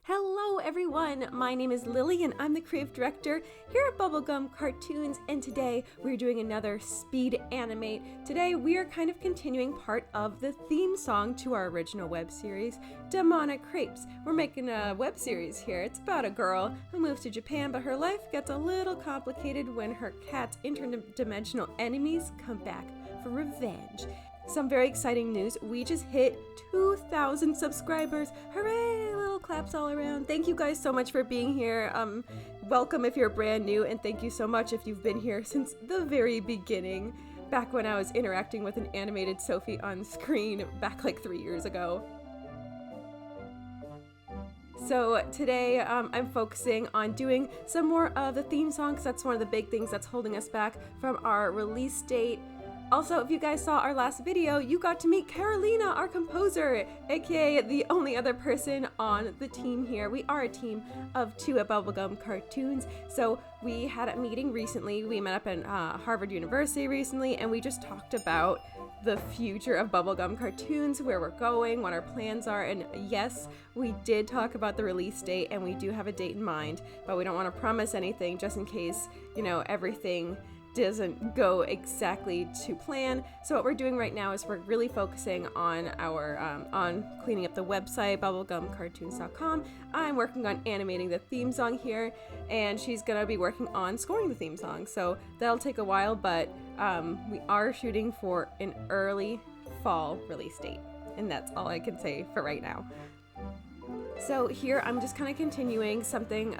Hello everyone, my name is Lily and I'm the creative director here at Bubblegum Cartoons, and today we're doing another speed animate. Today we are kind of continuing part of the theme song to our original web series, Demonic Crepes. We're making a web series here. It's about a girl who moves to Japan, but her life gets a little complicated when her cat's interdimensional enemies come back for revenge. Some very exciting news. We just hit 2,000 subscribers. Hooray! Little claps all around. Thank you guys so much for being here. Welcome if you're brand new, and thank you so much if you've been here since the very beginning, back when I was interacting with an animated Sophie on screen back like 3 years ago. So today I'm focusing on doing some more of the theme song, because that's one of the big things that's holding us back from our release date. Also, if you guys saw our last video, you got to meet Carolina, our composer, aka the only other person on the team here. We are a team of 2 at Bubblegum Cartoons. So we had a meeting recently. We met up at Harvard University recently, and we just talked about the future of Bubblegum Cartoons, where we're going, what our plans are, and yes, we did talk about the release date, and we do have a date in mind, but we don't want to promise anything just in case, you know, everything doesn't go exactly to plan. So what we're doing right now is we're really focusing on our on cleaning up the website, bubblegumcartoons.com. I'm working on animating the theme song here, and she's gonna be working on scoring the theme song, so that'll take a while, but we are shooting for an early fall release date, and that's all I can say for right now. So here I'm just kind of continuing something.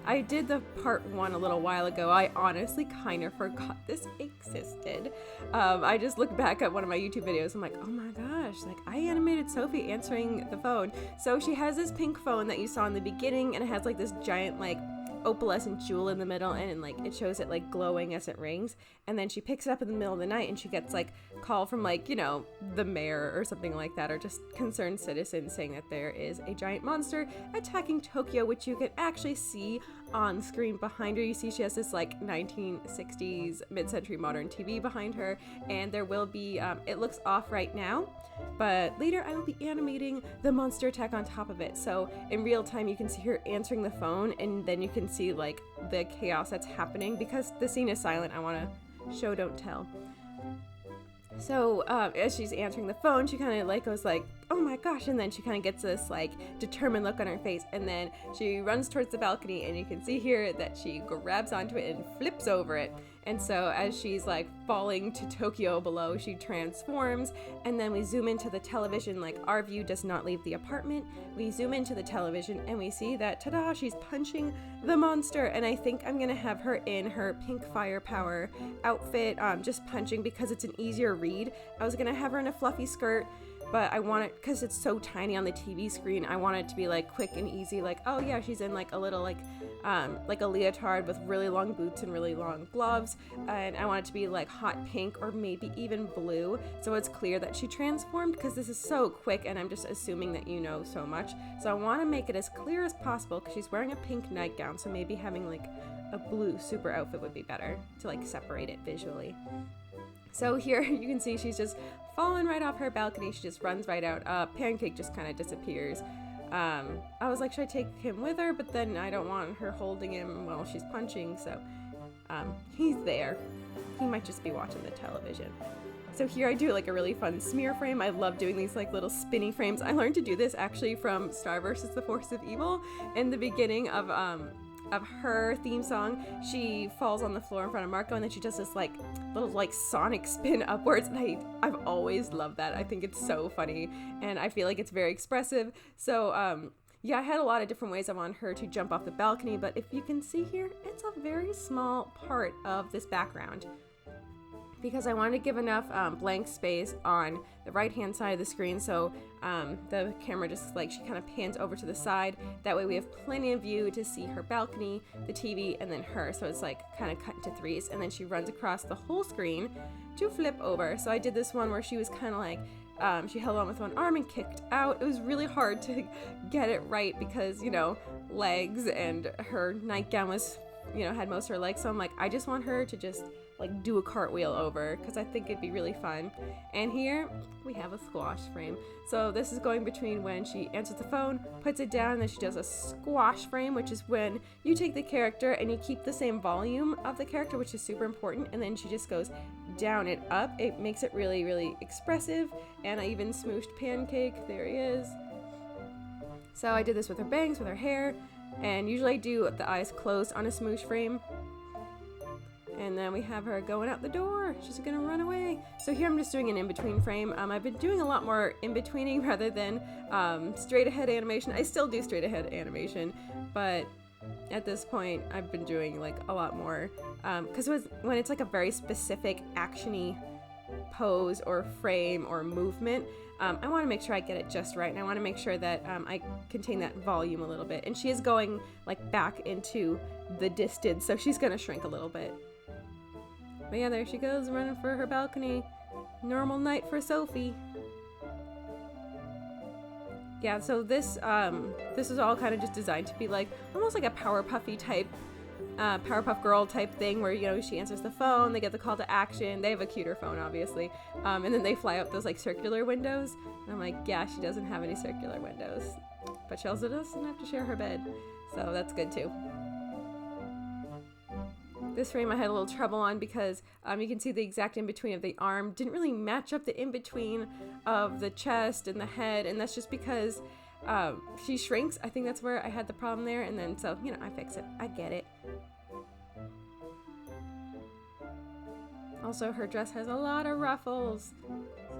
I did the part 1 a little while ago. I honestly kind of forgot this existed. I just looked back at one of my YouTube videos. I'm like, oh my gosh, like I animated Sophie answering the phone. So she has this pink phone that you saw in the beginning, and it has like this giant like opalescent jewel in the middle, and like it shows it like glowing as it rings, and then she picks it up in the middle of the night and she gets like call from like, you know, the mayor or something like that, or just concerned citizens saying that there is a giant monster attacking Tokyo, which you can actually see on screen behind her. You see she has this like 1960s mid-century modern TV behind her, and there will be it looks off right now, but later I will be animating the monster attack on top of it. So in real time you can see her answering the phone, and then you can see like the chaos that's happening. Because the scene is silent, I want to show don't tell. So as she's answering the phone, she kind of like goes like, oh my gosh, and then she kind of gets this like determined look on her face, and then she runs towards the balcony, and you can see here that she grabs onto it and flips over it. And so as she's like falling to Tokyo below, she transforms, and then we zoom into the television. Like our view does not leave the apartment. We zoom into the television and we see that, ta-da, she's punching the monster. And I think I'm gonna have her in her pink firepower outfit, just punching, because it's an easier read. I was gonna have her in a fluffy skirt, but I want it, because it's so tiny on the TV screen, I want it to be like quick and easy, like, oh yeah, she's in like a little like a leotard with really long boots and really long gloves, and I want it to be like hot pink or maybe even blue, so it's clear that she transformed, because this is so quick and I'm just assuming that you know so much. So I want to make it as clear as possible, because she's wearing a pink nightgown, so maybe having like a blue super outfit would be better to like separate it visually. So here you can see she's just fallen right off her balcony. She just runs right out. Pancake just kind of disappears. I was like, should I take him with her? But then I don't want her holding him while she's punching, so he's there. He might just be watching the television. So here I do like a really fun smear frame. I love doing these like little spinny frames. I learned to do this actually from Star vs. the Force of Evil. In the beginning of her theme song, she falls on the floor in front of Marco, and then she does this like little like sonic spin upwards, and I've always loved that. I think it's so funny, and I feel like it's very expressive. So yeah, I had a lot of different ways I want her to jump off the balcony, but if you can see here, it's a very small part of this background, because I wanted to give enough blank space on the right hand side of the screen, so the camera just like, she kind of pans over to the side. That way we have plenty of view to see her balcony, the TV, and then her, so it's like kind of cut into threes, and then she runs across the whole screen to flip over. So I did this one where she was kind of like, she held on with one arm and kicked out. It was really hard to get it right because, you know, legs, and her nightgown was, you know, had most of her legs, so I'm like, I just want her to just like do a cartwheel over, because I think it'd be really fun. And here we have a squash frame. So this is going between when she answers the phone, puts it down, and then she does a squash frame, which is when you take the character and you keep the same volume of the character, which is super important, and then she just goes down and up. It makes it really, really expressive. And I even smooshed Pancake. There he is. So I did this with her bangs, with her hair, and usually I do the eyes closed on a smoosh frame. And then we have her going out the door. She's gonna run away. So here I'm just doing an in-between frame. I've been doing a lot more in-betweening rather than straight ahead animation. I still do straight ahead animation, but at this point I've been doing like a lot more because when it's like a very specific actiony pose or frame or movement, I want to make sure I get it just right, and I want to make sure that I contain that volume a little bit. And she is going like back into the distance, so she's gonna shrink a little bit. But yeah, there she goes, running for her balcony. Normal night for Sophie. Yeah, so this is all kind of just designed to be like almost like a Powerpuffy type, Powerpuff Girl type thing, where, you know, she answers the phone, they get the call to action, they have a cuter phone obviously, and then they fly out those like circular windows. And I'm like, yeah, she doesn't have any circular windows, but she also doesn't have to share her bed, so that's good too. This frame I had a little trouble on because you can see the exact in-between of the arm didn't really match up the in-between of the chest and the head, and that's just because she shrinks. I think that's where I had the problem there, and then so, you know, I fix it. I get it. Also, her dress has a lot of ruffles.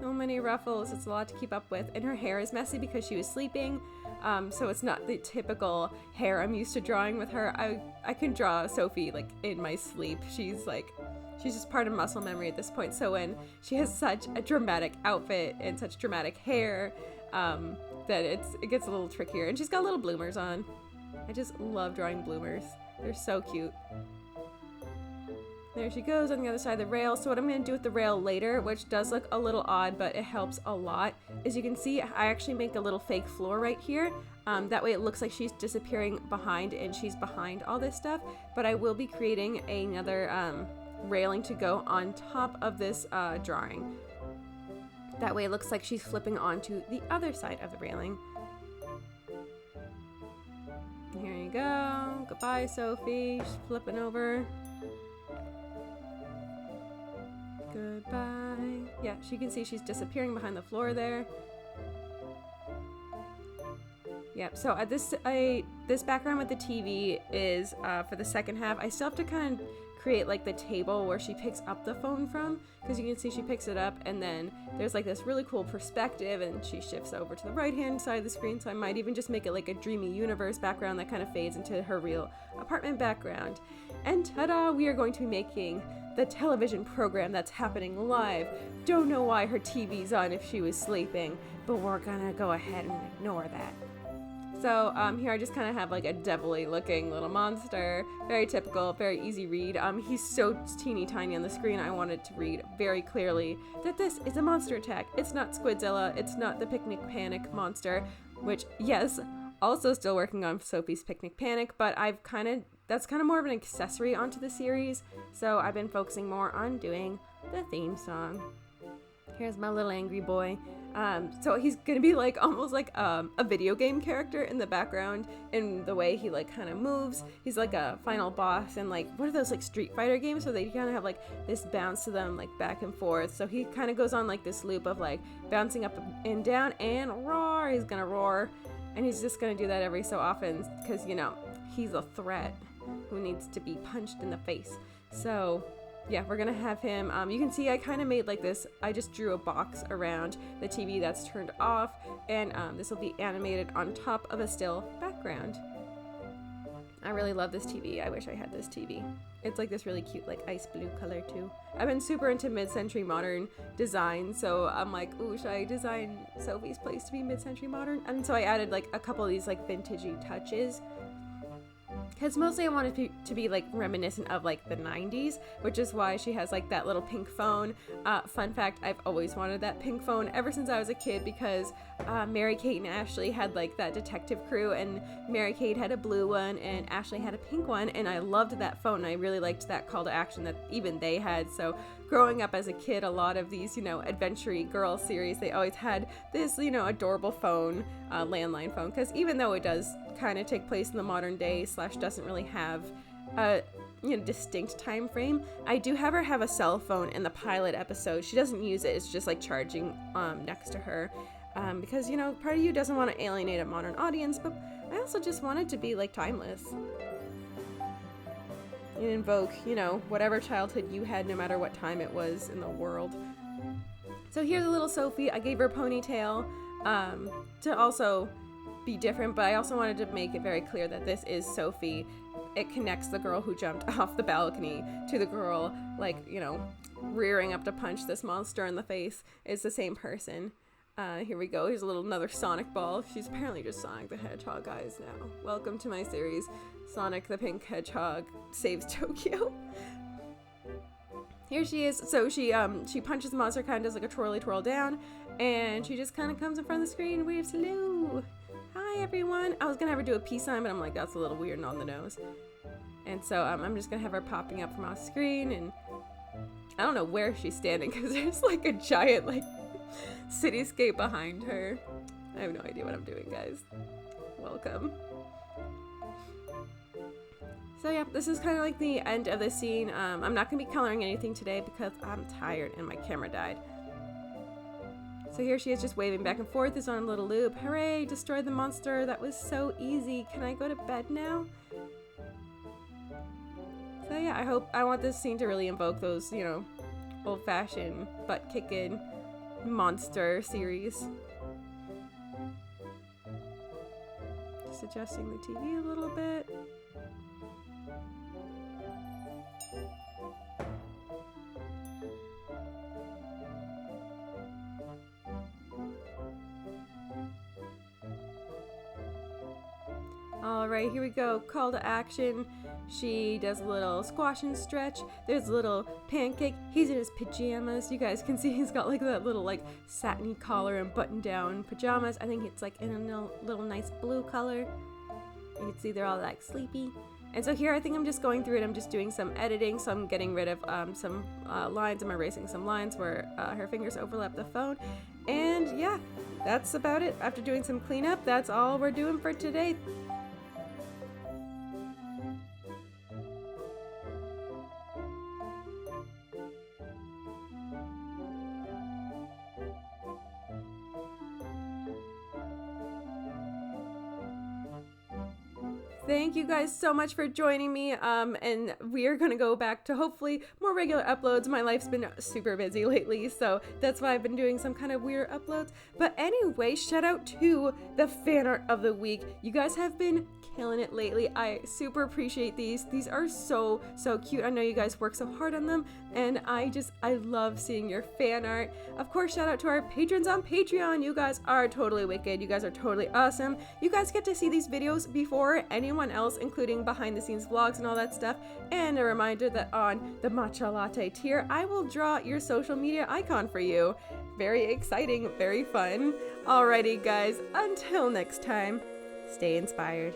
So many ruffles. It's a lot to keep up with, and her hair is messy because she was sleeping. So it's not the typical hair I'm used to drawing with her. I can draw Sophie like in my sleep. She's just part of muscle memory at this point. So when she has such a dramatic outfit and such dramatic hair, that it gets a little trickier. And she's got little bloomers on. I just love drawing bloomers. They're so cute. There she goes on the other side of the rail. So what I'm going to do with the rail later, which does look a little odd, but it helps a lot, is you can see I actually make a little fake floor right here. That way it looks like she's disappearing behind and she's behind all this stuff. But I will be creating another railing to go on top of this drawing. That way it looks like she's flipping onto the other side of the railing. Here you go. Goodbye, Sophie. She's flipping over. Goodbye. Yeah, she can see she's disappearing behind the floor there. Yep, so this background with the TV is for the second half. I still have to kind of create like the table where she picks up the phone from, because you can see she picks it up and then there's like this really cool perspective and she shifts over to the right hand side of the screen. So I might even just make it like a dreamy universe background that kind of fades into her real apartment background. And ta-da, we are going to be making the television program that's happening live. Don't know why her TV's on if she was sleeping, but we're gonna go ahead and ignore that. So here I just kind of have like a devilly looking little monster. Very typical, very easy read. He's so teeny tiny on the screen, I wanted to read very clearly that this is a monster attack. It's not Squidzilla, it's not the Picnic Panic monster, which, yes, also still working on Sophie's Picnic Panic, but that's kind of more of an accessory onto the series, so I've been focusing more on doing the theme song. Here's my little angry boy. So he's gonna be like almost like a video game character in the background in the way he like kind of moves. He's like a final boss and like, what are those like Street Fighter games? So they kind of have like this bounce to them like back and forth. So he kind of goes on like this loop of like bouncing up and down and roar. He's gonna roar, and he's just gonna do that every so often because, you know, he's a threat who needs to be punched in the face. So yeah, we're gonna have him, you can see I kind of made like this, I just drew a box around the TV that's turned off, and this will be animated on top of a still background. I really love this TV. I wish I had this TV. It's like this really cute like ice blue color too. I've been super into mid-century modern design, so I'm like, ooh, should I design Sophie's place to be mid-century modern? And so I added like a couple of these like vintagey touches. because mostly I wanted to be like reminiscent of like the 90s, which is why she has like that little pink phone. Fun fact, I've always wanted that pink phone ever since I was a kid, because Mary-Kate and Ashley had like that detective crew, and Mary-Kate had a blue one and Ashley had a pink one, and I loved that phone. I really liked that call to action that even they had. So growing up as a kid, a lot of these, you know, adventure-y girl series, they always had this, you know, adorable phone, landline phone, because even though it does kind of take place in the modern day / doesn't really have a, you know, distinct time frame, I do have her have a cell phone in the pilot episode. She doesn't use it, it's just like charging next to her, because, you know, part of you doesn't want to alienate a modern audience, but I also just want it to be like timeless. You invoke, you know, whatever childhood you had, no matter what time it was in the world. So here's a little Sophie. I gave her a ponytail to also be different, but I also wanted to make it very clear that this is Sophie. It connects the girl who jumped off the balcony to the girl, like, you know, rearing up to punch this monster in the face. It's the same person. Here we go. Here's another Sonic ball. She's apparently just Sonic the Hedgehog, guys, now. Welcome to my series, Sonic the Pink Hedgehog Saves Tokyo. Here she is. So she punches the monster, kind of does like a twirly twirl down, and she just kind of comes in front of the screen and waves hello. Hi, everyone. I was going to have her do a peace sign, but I'm like, that's a little weird and on the nose. And so I'm just going to have her popping up from off screen, and I don't know where she's standing because there's like a giant like cityscape behind her. I have no idea what I'm doing, guys. Welcome. So yeah, this is kind of like the end of the scene. I'm not going to be coloring anything today because I'm tired and my camera died. So here she is just waving back and forth. It's on a little loop. Hooray, destroyed the monster. That was so easy. Can I go to bed now? So yeah, I want this scene to really invoke those, you know, old-fashioned, butt-kicking monster series. Just adjusting the TV a little bit. Alright, here we go. Call to action. She does a little squash and stretch. There's a little pancake. He's in his pajamas. You guys can see he's got like that little like satiny collar and button down pajamas. I think it's like in a little nice blue color. You can see they're all like sleepy. And so here I think I'm just going through it. I'm just doing some editing. So I'm getting rid of some lines. I'm erasing some lines where her fingers overlap the phone. And yeah, that's about it. After doing some cleanup, that's all we're doing for today. Thank you guys so much for joining me, and we are going to go back to hopefully more regular uploads. My life's been super busy lately, so that's why I've been doing some kind of weird uploads. But anyway, shout out to the fan art of the week. You guys have been killing it lately. I super appreciate these. These are so cute. I know you guys work so hard on them, and I love seeing your fan art. Of course, shout out to our patrons on Patreon. You guys are totally wicked. You guys are totally awesome. You guys get to see these videos before anyone else, including behind the scenes vlogs and all that stuff. And a reminder that on the matcha latte tier, I will draw your social media icon for you. Very exciting, very fun. Alrighty guys, until next time, stay inspired.